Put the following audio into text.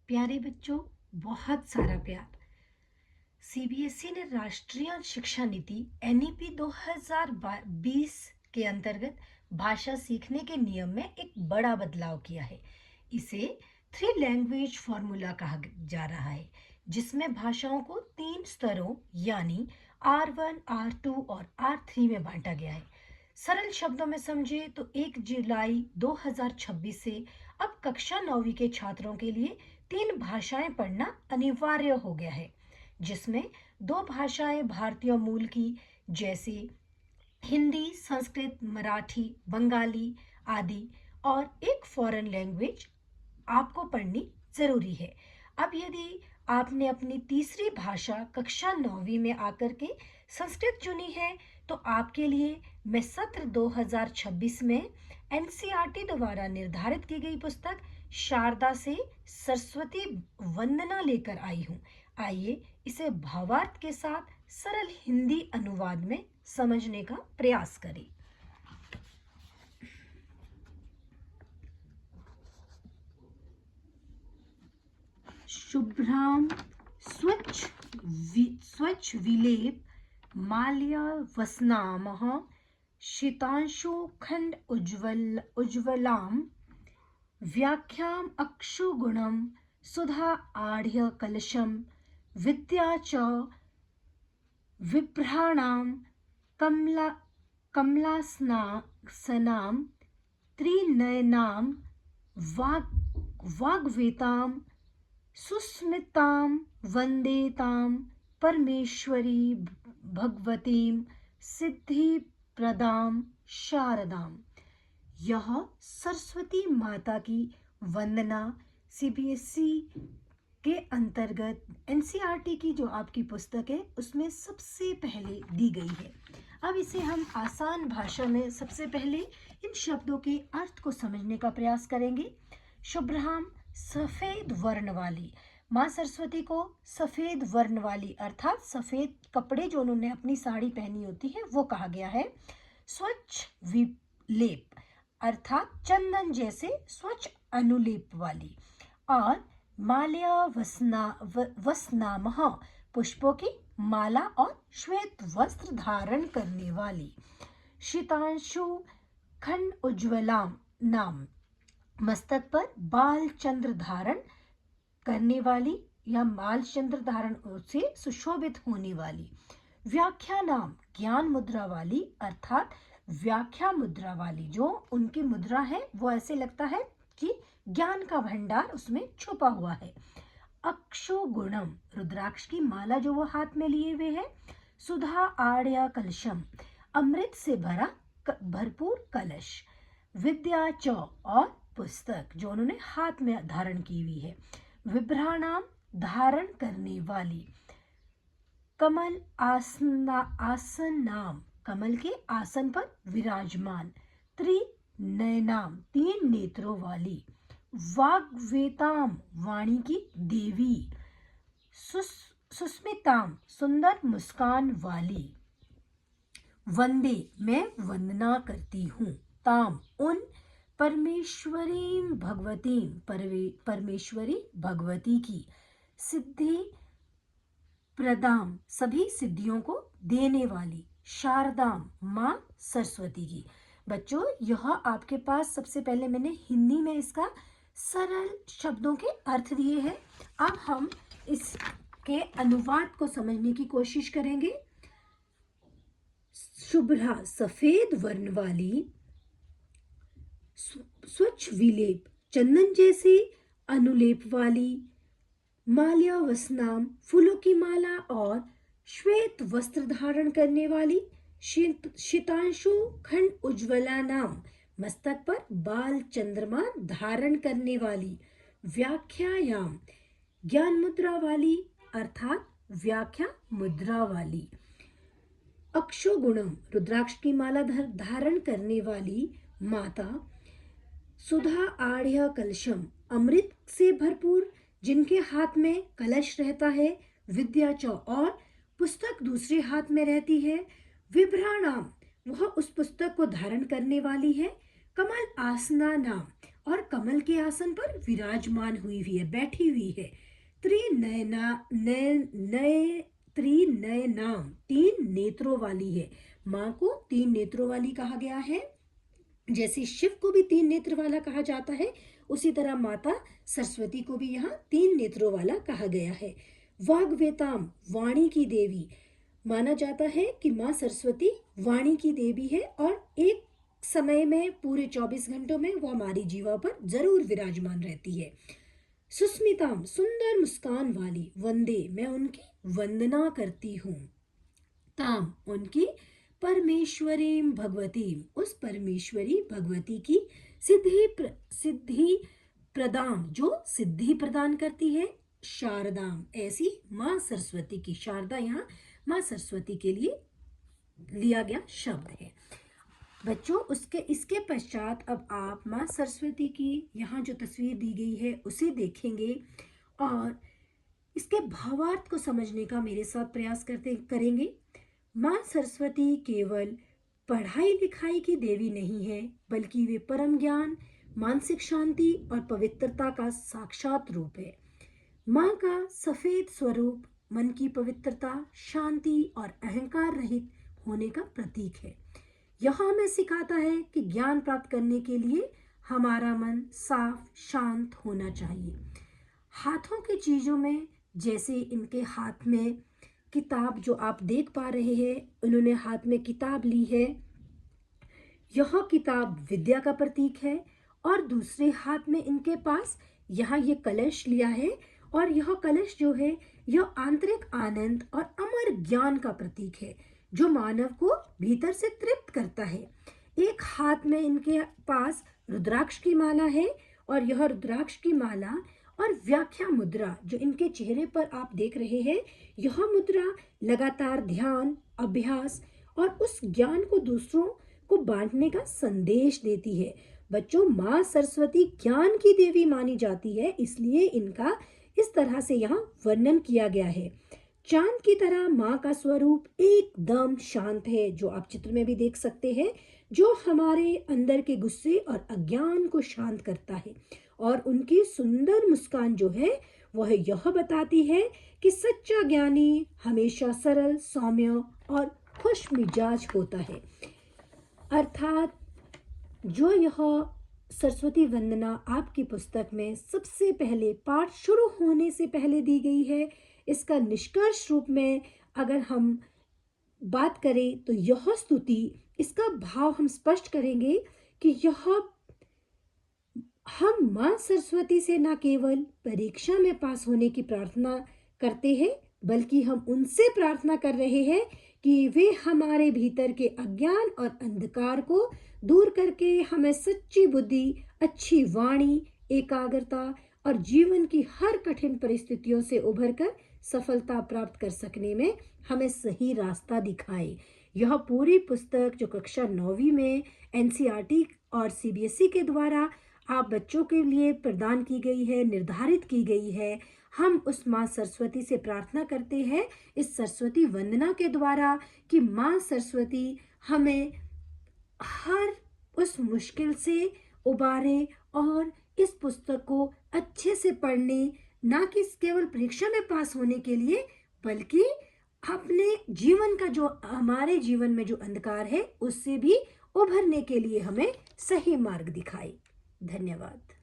प्यारे बच्चों, बहुत सारा प्यार। सीबीएसई ने राष्ट्रीय शिक्षा नीति एनईपी 2020 के अंतर्गत भाषा सीखने के नियम में एक बड़ा बदलाव किया है। इसे थ्री लैंग्वेज फॉर्मूला कहा जा रहा है, जिसमें भाषाओं को 3 स्तरों यानी R1, R2 और R3 में बांटा गया है। सरल शब्दों में समझे तो 1 जुलाई 2026 से अब कक्षा 9वीं के छात्रों के लिए 3 भाषाएं पढ़ना अनिवार्य हो गया है, जिसमें 2 भाषाएं भारतीय मूल की जैसे हिंदी, संस्कृत, मराठी, बंगाली आदि और एक फॉरेन लैंग्वेज आपको पढ़नी जरूरी है। अब यदि आपने अपनी तीसरी भाषा कक्षा 9वीं में आकर के संस्कृत चुनी है, तो आपके लिए मैं सत्र 2026 में एनसीईआरटी द्वारा निर्धारित की गई पुस्तक शारदा से सरस्वती वंदना लेकर आई हूँ। आइए इसे भावार्थ के साथ सरल हिंदी अनुवाद में समझने का प्रयास करें। शुभ्राम स्वच्छ विलेप माल्यवसनामः शीतांशुखंड उज्ज्वलां व्याख्याम् अक्षुगुणं सुधा आढ़्य कलशं विद्या च विभ्राणां कमलासनां त्रिनयनां वाग्वेतां सुस्मितां वन्दे तां परमेश्वरी भगवतीं सिद्धिप्रदां शारदां। यह सरस्वती माता की वंदना सीबीएसई के अंतर्गत एनसीईआरटी की जो आपकी पुस्तक है उसमें सबसे पहले दी गई है। अब इसे हम आसान भाषा में सबसे पहले इन शब्दों के अर्थ को समझने का प्रयास करेंगे। शुभ्राम सफेद वर्ण वाली, माँ सरस्वती को सफेद वर्ण वाली अर्थात सफेद कपड़े जो उन्होंने अपनी साड़ी पहनी होती है वो कहा गया है। स्वच्छ विलेप अर्थात चंदन जैसे स्वच्छ अनुलेप वाली, और माल्या वसनामः पुष्पों की माला और श्वेत वस्त्र धारण करने वाली। शीतांशु खंड उज्ज्वलाम नाम मस्तक पर बाल चंद्र धारण करने वाली या बाल चंद्र धारण से सुशोभित होने वाली। व्याख्या नाम ज्ञान मुद्रा वाली अर्थात व्याख्या मुद्रा वाली, जो उनकी मुद्रा है वो ऐसे लगता है कि ज्ञान का भंडार उसमें छुपा हुआ है। अक्षुगुणम रुद्राक्ष की माला जो वो हाथ में लिए हुए है। सुधा आढ़्य कलशम अमृत से भरा भरपूर कलश। विद्या च और पुस्तक जो उन्होंने हाथ में धारण की हुई है। विभ्राणाम धारण करने वाली। कमल आसन नाम कमल के आसन पर विराजमान। त्रिनयनाम 3 नेत्रों वाली। वाग्वेताम वाणी की देवी। सुस्मिताम सुंदर मुस्कान वाली। वंदे मैं वंदना करती हूँ। ताम उन परमेश्वरी भगवती परमेश्वरी भगवती की। सिद्धि प्रदाम सभी सिद्धियों को देने वाली। शारदाम माँ सरस्वती की। बच्चों, यह आपके पास सबसे पहले मैंने हिंदी में इसका सरल शब्दों के अर्थ दिए हैं। अब हम इसके अनुवाद को समझने की कोशिश करेंगे। शुभ्रा सफेद वर्ण वाली। स्वच्छ विलेप चंदन जैसे अनुलेप वाली। माल्या वसनाम फूलों की माला और श्वेत वस्त्र धारण करने वाली। शीतांशु खंड उज्ज्वला नाम मस्तक पर बाल चंद्रमा धारण करने वाली। व्याख्यायाम ज्ञान मुद्रा वाली अर्थात व्याख्या मुद्रा वाली। अक्षुगुणम रुद्राक्ष की माला धारण करने वाली माता। सुधा आढ़्य कलशम अमृत से भरपूर जिनके हाथ में कलश रहता है। विद्या च और पुस्तक दूसरे हाथ में रहती है। विभ्राणाम वह उस पुस्तक को धारण करने वाली है। कमल आसना नाम और कमल के आसन पर विराजमान हुई हुई है, बैठी हुई है। त्रिनयना नय त्रिनयनाम, 3 नेत्रों वाली है। माँ को 3 नेत्रों वाली कहा गया है। जैसे शिव को भी 3 नेत्र वाला कहा जाता है, उसी तरह माता सरस्वती को भी यहाँ 3 नेत्रों वाला कहा गया है। वाग्वेताम, वाणी की देवी, माना जाता है कि माँ सरस्वती वाणी की देवी है और एक समय में पूरे 24 घंटों में वो हमारी जीवा पर जरूर विराजमान रहती है। सुस्मिताम, सुंदर मुस्कान वाली, वंदे, मैं उनकी वंदना करती हूँ। ताम, उनकी, परमेश्वरीम भगवतीम, उस परमेश्वरी भगवती की, सिद्धि प्रदान, जो सिद्धि प्रदान करती है। शारदाम, ऐसी माँ सरस्वती की, शारदा यहाँ माँ सरस्वती के लिए लिया गया शब्द है। बच्चों, इसके पश्चात अब आप माँ सरस्वती की यहाँ जो तस्वीर दी गई है उसे देखेंगे और इसके भावार्थ को समझने का मेरे साथ प्रयास करेंगे। माँ सरस्वती केवल पढ़ाई लिखाई की देवी नहीं है, बल्कि वे परम ज्ञान, मानसिक शांति और पवित्रता का साक्षात रूप है। माँ का सफेद स्वरूप मन की पवित्रता, शांति और अहंकार रहित होने का प्रतीक है। यह हमें सिखाता है कि ज्ञान प्राप्त करने के लिए हमारा मन साफ, शांत होना चाहिए। हाथों की चीजों में, जैसे इनके हाथ में किताब जो आप देख पा रहे हैं, उन्होंने हाथ में किताब ली है। यह किताब विद्या का प्रतीक है और दूसरे हाथ में इनके पास यहाँ ये कलश लिया है और यह कलश जो है यह आंतरिक आनंद और अमर ज्ञान का प्रतीक है, जो मानव को भीतर से तृप्त करता है। एक हाथ में इनके पास रुद्राक्ष की माला है और यह रुद्राक्ष की माला और व्याख्या मुद्रा जो इनके चेहरे पर आप देख रहे हैं, यह मुद्रा लगातार ध्यान, अभ्यास और उस ज्ञान को दूसरों को बांटने का संदेश देती है। बच्चों, माँ सरस्वती ज्ञान की देवी मानी जाती है, इसलिए इनका इस तरह से यहाँ वर्णन किया गया है। चांद की तरह माँ का स्वरूप एकदम शांत है, जो आप चित्र में भी देख सकते हैं, जो हमारे अंदर के गुस्से और अज्ञान को शांत करता है। और उनकी सुंदर मुस्कान जो है वह यह बताती है कि सच्चा ज्ञानी हमेशा सरल, सौम्य और खुश मिजाज होता है। अर्थात जो यह सरस्वती वंदना आपकी पुस्तक में सबसे पहले पाठ शुरू होने से पहले दी गई है, इसका निष्कर्ष रूप में अगर हम बात करें तो यह स्तुति, इसका भाव हम स्पष्ट करेंगे कि यह हम माँ सरस्वती से न केवल परीक्षा में पास होने की प्रार्थना करते हैं, बल्कि हम उनसे प्रार्थना कर रहे हैं कि वे हमारे भीतर के अज्ञान और अंधकार को दूर करके हमें सच्ची बुद्धि, अच्छी वाणी, एकाग्रता और जीवन की हर कठिन परिस्थितियों से उभरकर सफलता प्राप्त कर सकने में हमें सही रास्ता दिखाए। यह पूरी पुस्तक जो कक्षा 9वीं में एनसीईआरटी और सीबीएसई के द्वारा आप बच्चों के लिए प्रदान की गई है, निर्धारित की गई है, हम उस माँ सरस्वती से प्रार्थना करते हैं इस सरस्वती वंदना के द्वारा कि माँ सरस्वती हमें हर उस मुश्किल से उबारे और इस पुस्तक को अच्छे से पढ़ने, ना कि केवल परीक्षा में पास होने के लिए, बल्कि अपने जीवन का जो हमारे जीवन में जो अंधकार है उससे भी उभरने के लिए हमें सही मार्ग दिखाए। धन्यवाद।